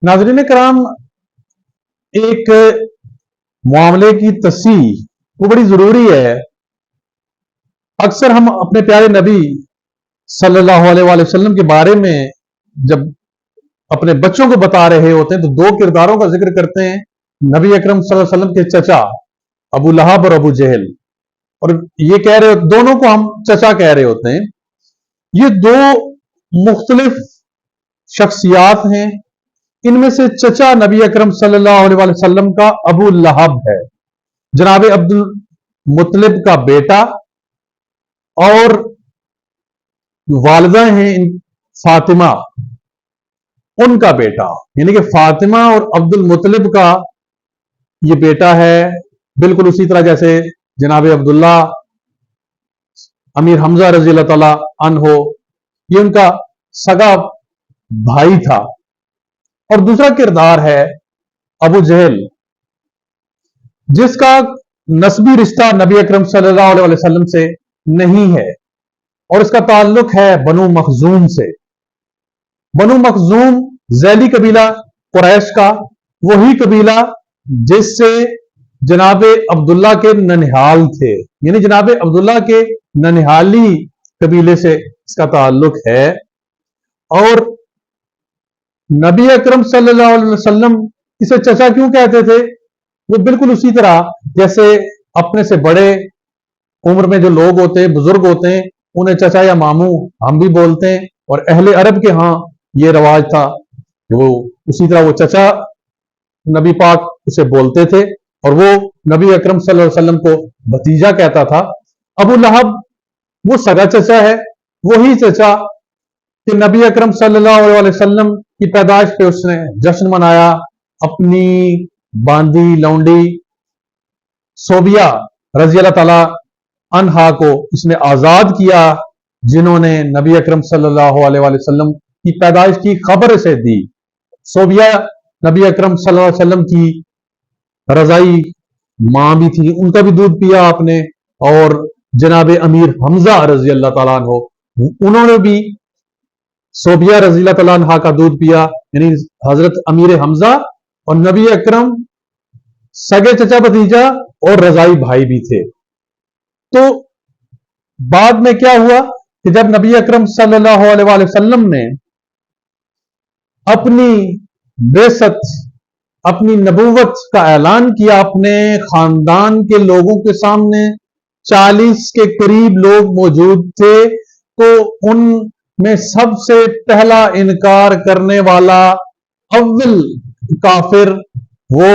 नाज़रीन कराम, एक मामले की तस्सीह वो बड़ी जरूरी है। अक्सर हम अपने प्यारे नबी सल्लल्लाहु अलैहि वसल्लम के बारे में जब अपने बच्चों को बता रहे होते हैं तो दो किरदारों का जिक्र करते हैं, नबी अकरम सल्लल्लाहु अलैहि वसल्लम के चचा अबू लहब और अबू जहल, और ये कह रहे दोनों को हम चचा कह रहे होते हैं। ये दो मुख्तलिफ शख्सियात हैं। इनमें से चचा नबी अकरम सल्लल्लाहु अलैहि वसल्लम का अबू लहब है, जनाब अब्दुल मुत्तलिब का बेटा, और वालिदा हैं फातिमा, उनका बेटा, यानी कि फातिमा और अब्दुल मुत्तलिब का ये बेटा है। बिल्कुल उसी तरह जैसे जनाब अब्दुल्ला अमीर हमजा रजी अल्लाह तआला अन्हो, ये उनका सगा भाई था। और दूसरा किरदार है अबू जहल, जिसका नस्बी रिश्ता नबी अकरम सल्लल्लाहु अलैहि वसल्लम से नहीं है और इसका ताल्लुक है बनु मखजूम से। बनु मखजूम ज़ैली कबीला कुरैश का, वही कबीला जिससे जनाब अब्दुल्ला के ननिहाल थे, यानी जनाब अब्दुल्ला के ननिहाली कबीले से इसका ताल्लुक है। और नबी अकरम सल्लल्लाहु अलैहि वसल्लम इसे चचा क्यों कहते थे? वो बिल्कुल उसी तरह जैसे अपने से बड़े उम्र में जो लोग होते हैं, बुजुर्ग होते हैं, उन्हें चचा या मामू हम भी बोलते हैं, और अहले अरब के यहां ये रवाज था कि वो उसी तरह वो चचा नबी पाक उसे बोलते थे, और वो नबी अकरम सल्लल्लाहु अलैहि वसल्लम को भतीजा कहता था। अबू लहब वो सगा चचा है, वही चचा कि नबी अकरम सल्लल्लाहु अलैहि वसल्लम की पैदाइश पे उसने जश्न मनाया। अपनी बांदी लौंडी सोबिया रजी अल्लाह तआला अन्हा को इसने आजाद किया, जिन्होंने नबी अकरम सल्लल्लाहु अलैहि वसल्लम की पैदाइश की खबर से दी। सोबिया नबी अकरम सल्लल्लाहु अलैहि वसल्लम की रजाई मां भी थी, उनका भी दूध पिया आपने। और जनाब अमीर हमजा रजी अल्लाह तआला अन्हो, उन्होंने भी सोबिया रजी अल्लाह तआला अन्हा का दूध पिया, यानी हजरत अमीर हमजा और नबी अकरम सगे चचा भतीजा और रजाई भाई भी थे। तो बाद में क्या हुआ कि जब नबी अकरम सल्लल्लाहु अलैहि वसल्लम ने अपनी बेसत, अपनी नबूवत का ऐलान किया अपने खानदान के लोगों के सामने, 40 के करीब लोग मौजूद थे, तो उनमें सबसे पहला इनकार करने वाला अव्वल काफिर वो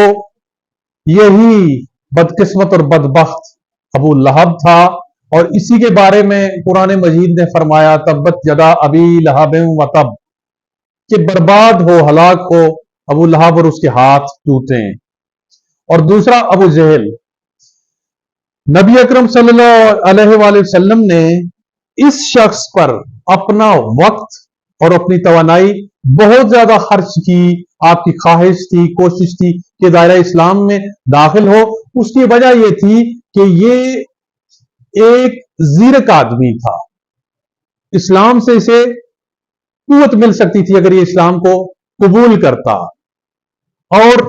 यही बदकिस्मत और बदबख्त अबू लहब था। और इसी के बारे में कुरान मजीद ने फरमाया, तब्बत यदा अबी लहब व तब, कि बर्बाद हो, हलाक हो अबू लहब और उसके हाथ टूटे। और दूसरा अबू जहल, नबी अकरम सल्लल्लाहु अलैहि वसल्लम ने इस शख्स पर अपना वक्त और अपनी तवानाई बहुत ज्यादा खर्च की। आपकी ख्वाहिश थी, कोशिश थी कि दायरा इस्लाम में दाखिल हो। उसकी वजह यह थी कि ये एक जीरक आदमी था, इस्लाम से इसे कुव्वत मिल सकती थी अगर ये इस्लाम को कबूल करता। और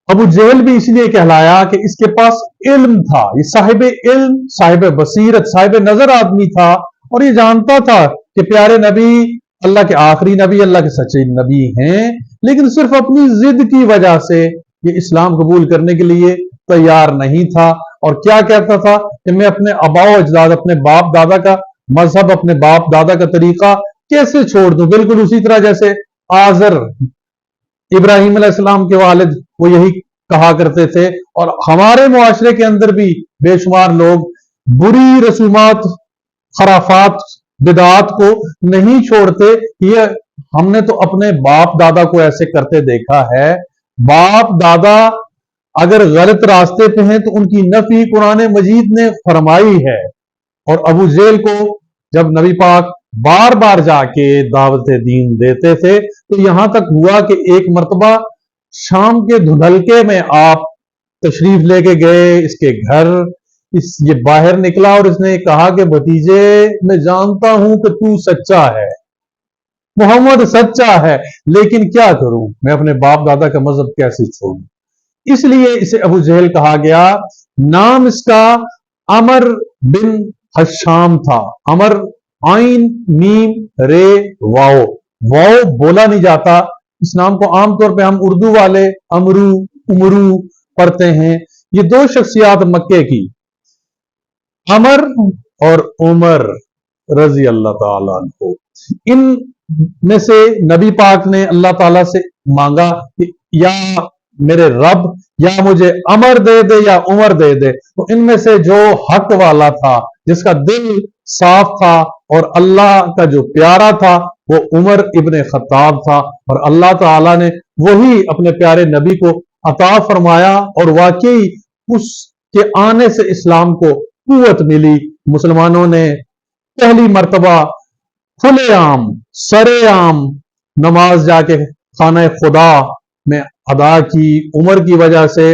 अबू जहल भी इसलिए कहलाया कि इसके पास इल्म था, ये साहिब इल्म, साहिब बसीरत, साहिब नजर आदमी था, और ये जानता था कि प्यारे नबी अल्लाह के आखिरी नबी, अल्लाह के सच्चे नबी हैं, लेकिन सिर्फ अपनी जिद की वजह से ये इस्लाम कबूल करने के लिए तैयार नहीं था। और क्या कहता था कि मैं अपने आबाओ अजदाद, अपने बाप दादा का मजहब, अपने बाप दादा का तरीका कैसे छोड़ दूं? बिल्कुल उसी तरह जैसे आजर इब्राहिम अलैहिस्सलाम के वालिद वो यही कहा करते थे। और हमारे मुआशरे के अंदर भी बेशुमार लोग बुरी रसूमात, खराफात, बिदात को नहीं छोड़ते। ये हमने तो अपने बाप दादा को ऐसे करते देखा है। बाप दादा अगर गलत रास्ते पे हैं तो उनकी नफी कुरान मजीद ने फरमाई है। और अबू जहल को जब नबी पाक बार बार जाके दावत दीन देते थे, तो यहां तक हुआ कि एक मर्तबा शाम के धुंधलके में आप तशरीफ लेके गए इसके घर, ये बाहर निकला और इसने कहा कि भतीजे, मैं जानता हूं कि तू सच्चा है, मोहम्मद सच्चा है, लेकिन क्या करूं, मैं अपने बाप दादा का मजहब कैसे छोड़ूं। इसलिए इसे अबू जहल कहा गया। नाम इसका अमर बिन हशाम था। अमर, आइन मीम रे वाओ, वाओ बोला नहीं जाता। इस नाम को आमतौर पे हम उर्दू वाले अमरू उमरू पढ़ते हैं। ये दो शख्सियात मक्के की, अमर और उमर रजी अल्लाह ताला अन्हु, इन में से नबी पाक ने अल्लाह ताला से मांगा कि या मेरे रब, या मुझे अमर दे दे या उमर दे दे। तो इनमें से जो हक वाला था, जिसका दिल साफ था और अल्लाह का जो प्यारा था, वो उमर इब्ने खत्ताब था। और अल्लाह ताला ने वही अपने प्यारे नबी को अता फरमाया और वाकई उसके आने से इस्लाम को कुव्वत मिली। मुसलमानों ने पहली मर्तबा खुलेआम सरेआम नमाज जाके खाना खुदा में अदा की, उमर की वजह से।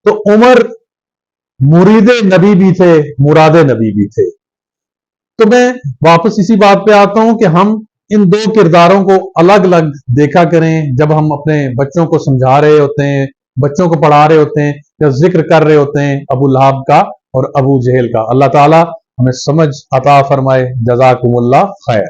तो उमर मुरीद नबी भी थे, मुराद नबी भी थे। तो मैं वापस इसी बात पे आता हूं कि हम इन दो किरदारों को अलग अलग देखा करें जब हम अपने बच्चों को समझा रहे होते हैं, बच्चों को पढ़ा रहे होते हैं, या जिक्र कर रहे होते हैं अबू लहब का और अबू जहल का। अल्लाह ताला हमें समझ अता फरमाए। जज़ाकुमुल्लाह खैर।